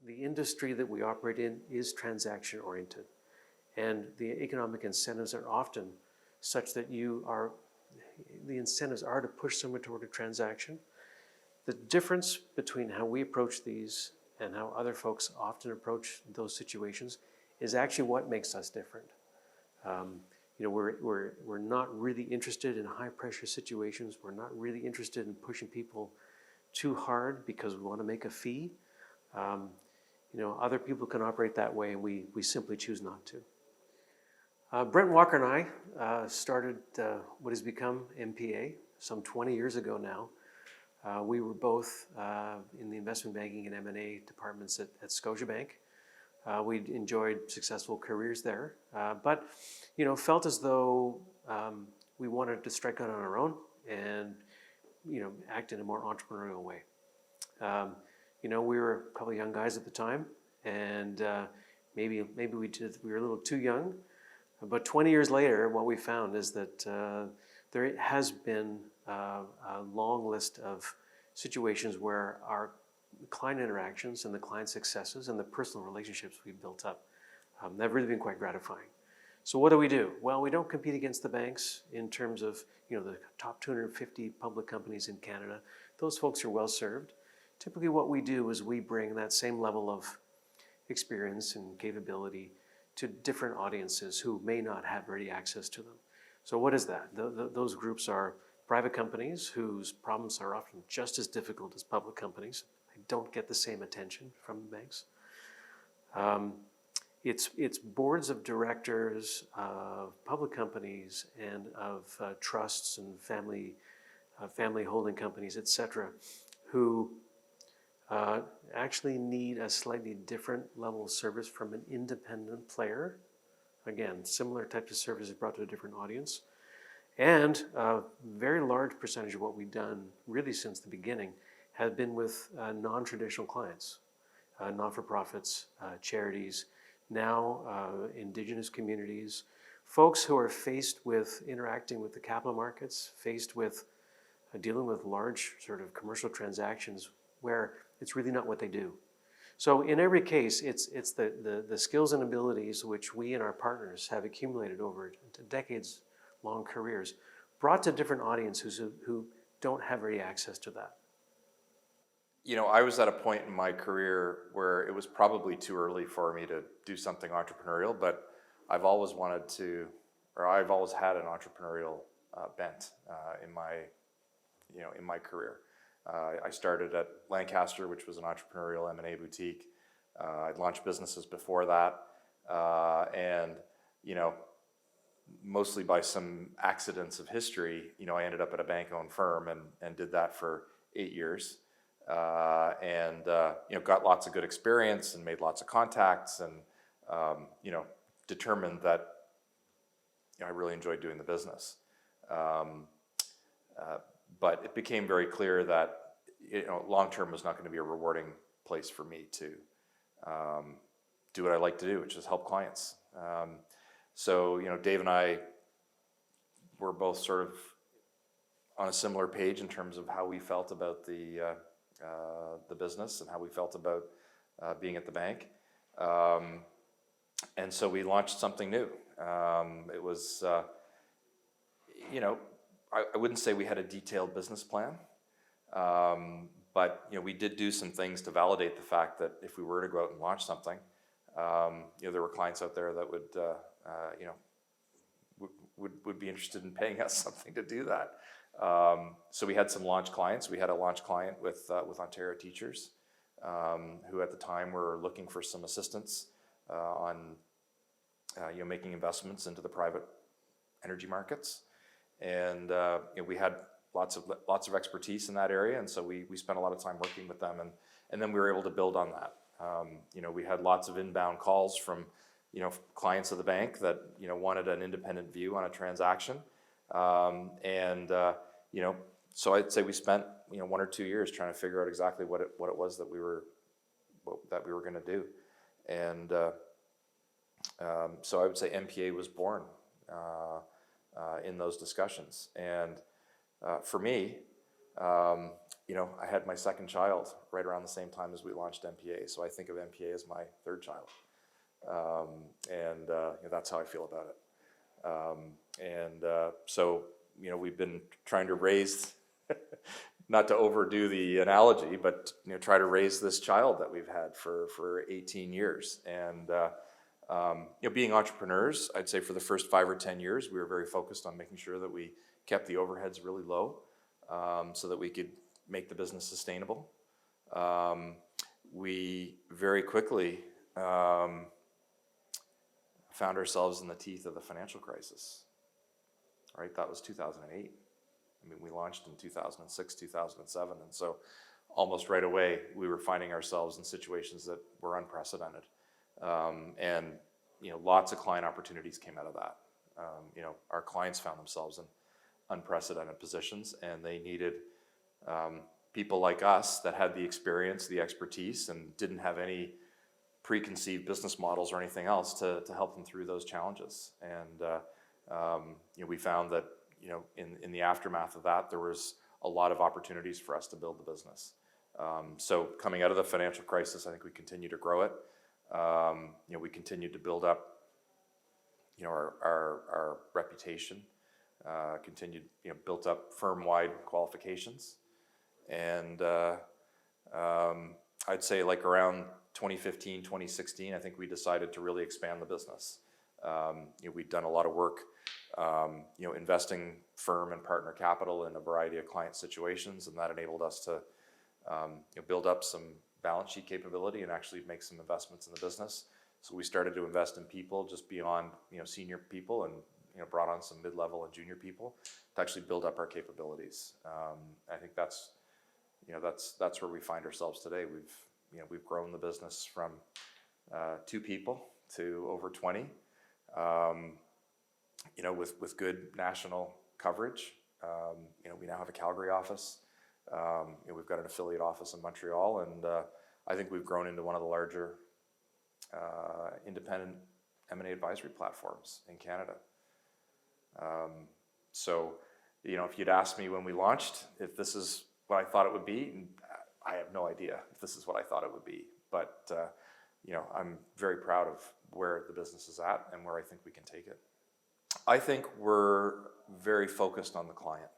the industry that we operate in is transaction oriented, and the economic incentives are often such that the incentives are to push someone toward a transaction. The difference between how we approach these and how other folks often approach those situations is actually what makes us different. We're not really interested in high pressure situations. We're not really interested in pushing people too hard because we want to make a fee. Other people can operate that way, and we simply choose not to. Brent Walker and I started what has become MPA some 20 years ago now. We were both in the investment banking and M&A departments at Scotiabank. We'd enjoyed successful careers there, but felt as though we wanted to strike out on our own and act in a more entrepreneurial way. We were a couple of young guys at the time, and maybe we were a little too young. But 20 years later, what we found is that there has been a long list of situations where our client interactions and the client successes and the personal relationships we've built up have really been quite gratifying. So what do? Well, we don't compete against the banks in terms of the top 250 public companies in Canada. Those folks are well served. Typically what we do is we bring that same level of experience and capability to different audiences who may not have ready access to them. So what is that? Those groups are private companies whose problems are often just as difficult as public companies. They don't get the same attention from the banks. It's boards of directors of public companies and of trusts and family holding companies, etc., who actually need a slightly different level of service from an independent player. Again, similar types of services brought to a different audience. And a very large percentage of what we've done really since the beginning has been with non-traditional clients, not-for-profits, charities, now Indigenous communities, folks who are faced with interacting with the capital markets, faced with dealing with large sort of commercial transactions where it's really not what they do. So in every case, it's the skills and abilities which we and our partners have accumulated over decades-long careers, brought to different audiences who don't have ready access to that. I was at a point in my career where it was probably too early for me to do something entrepreneurial, but I've always had an entrepreneurial bent in my career. I started at Lancaster, which was an entrepreneurial M&A boutique. I'd launched businesses before that, and mostly by some accidents of history, I ended up at a bank-owned firm and did that for 8 years, and got lots of good experience and made lots of contacts, and determined that I really enjoyed doing the business. But it became very clear that long-term was not going to be a rewarding place for me to do what I like to do, which is help clients. So Dave and I were both sort of on a similar page in terms of how we felt about the business and how we felt about being at the bank. And so we launched something new. It was, I wouldn't say we had a detailed business plan, but we did do some things to validate the fact that if we were to go out and launch something, there were clients out there that would be interested in paying us something to do that. So we had some launch clients. We had a launch client with Ontario Teachers, who at the time were looking for some assistance on making investments into the private energy markets. And we had lots of expertise in that area, and so we spent a lot of time working with them, and then we were able to build on that. We had lots of inbound calls from clients of the bank that wanted an independent view on a transaction, so I'd say we spent 1 or 2 years trying to figure out exactly what it was that we were going to do, and so I would say MPA was born in those discussions. And for me, I had my second child right around the same time as we launched MPA. So I think of MPA as my third child. That's how I feel about it. So we've been trying to raise, not to overdo the analogy, but try to raise this child that we've had for 18 years. And being entrepreneurs, I'd say for the first 5 or 10 years, we were very focused on making sure that we kept the overheads really low, so that we could make the business sustainable. We very quickly found ourselves in the teeth of the financial crisis. Right, that was 2008. I mean, we launched in 2006, 2007, and so almost right away we were finding ourselves in situations that were unprecedented. Lots of client opportunities came out of that. Our clients found themselves in unprecedented positions, and they needed people like us that had the experience, the expertise, and didn't have any preconceived business models or anything else to help them through those challenges. And we found that in the aftermath of that, there was a lot of opportunities for us to build the business. So coming out of the financial crisis, I think we continue to grow it. We continued to build up our reputation, built up firm-wide qualifications. And I'd say like around 2015, 2016, I think we decided to really expand the business. We'd done a lot of work, investing firm and partner capital in a variety of client situations, and that enabled us to build up some balance sheet capability and actually make some investments in the business. So we started to invest in people just beyond senior people, and brought on some mid-level and junior people to actually build up our capabilities. I think that's where we find ourselves today. We've grown the business from 2 people to over 20. With good national coverage. We now have a Calgary office. We've got an affiliate office in Montreal, and I think we've grown into one of the larger independent M&A advisory platforms in Canada. If you'd asked me when we launched if this is what I thought it would be, I have no idea if this is what I thought it would be. But I'm very proud of where the business is at and where I think we can take it. I think we're very focused on the client.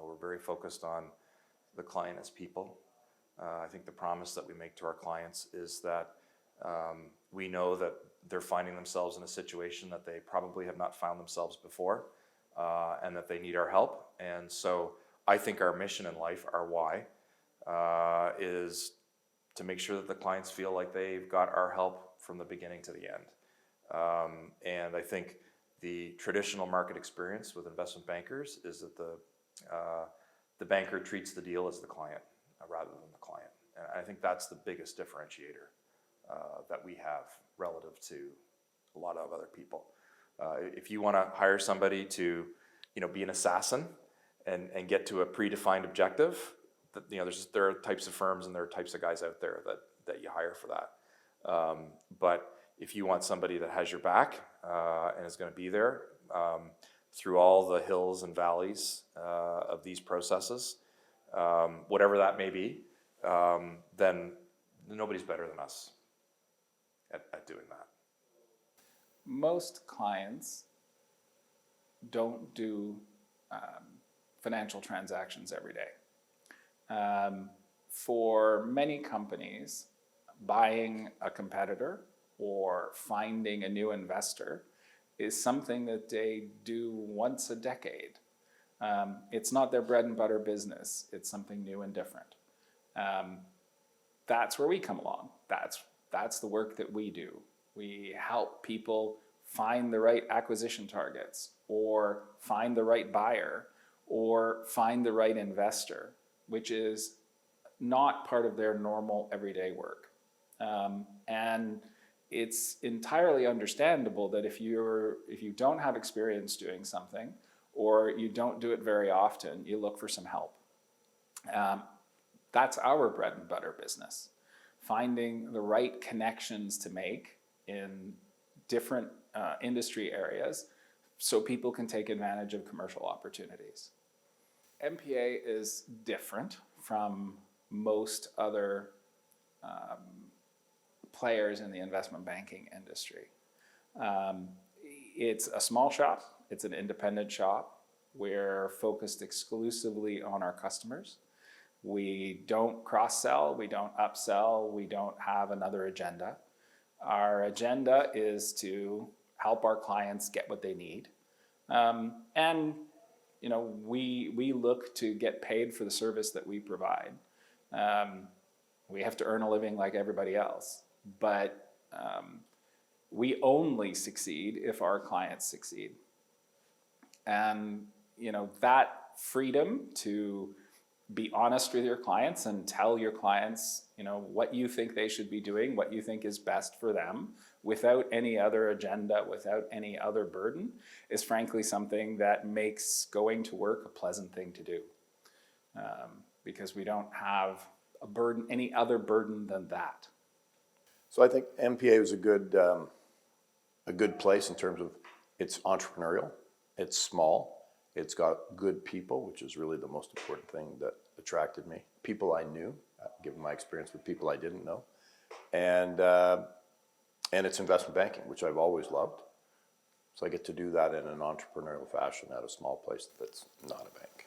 We're very focused on the client as people. I think the promise that we make to our clients is that we know that they're finding themselves in a situation that they probably have not found themselves before, and that they need our help. And so I think our mission in life, our why, is to make sure that the clients feel like they've got our help from the beginning to the end. And I think the traditional market experience with investment bankers is that the banker treats the deal as the client rather than the client. And I think that's the biggest differentiator that we have relative to a lot of other people. If you want to hire somebody to be an assassin and get to a predefined objective, there are types of firms and there are types of guys out there that you hire for that. But if you want somebody that has your back and is going to be there through all the hills and valleys of these processes, whatever that may be, then nobody's better than us at doing that. Most clients don't do financial transactions every day. For many companies, buying a competitor or finding a new investor is something that they do once a decade. It's not their bread and butter business. It's something new and different. That's where we come along. That's the work that we do. We help people find the right acquisition targets, or find the right buyer, or find the right investor, which is not part of their normal everyday work. And it's entirely understandable that if you don't have experience doing something, or you don't do it very often, you look for some help. That's our bread and butter business. Finding the right connections to make in different industry areas so people can take advantage of commercial opportunities. MPA is different from most other players in the investment banking industry. It's a small shop, it's an independent shop. We're focused exclusively on our customers. We don't cross-sell, we don't upsell, we don't have another agenda. Our agenda is to help our clients get what they need. And you know, we look to get paid for the service that we provide. We have to earn a living like everybody else, but we only succeed if our clients succeed. And you know, that freedom to be honest with your clients and tell your clients, you know, what you think they should be doing, what you think is best for them, without any other agenda, without any other burden, is frankly something that makes going to work a pleasant thing to do. Because we don't have a burden, any other burden than that. So I think MPA was a good place in terms of it's entrepreneurial, it's small, it's got good people, which is really the most important thing that attracted me. People I knew, given my experience with people I didn't know, and it's investment banking, which I've always loved. So I get to do that in an entrepreneurial fashion at a small place that's not a bank.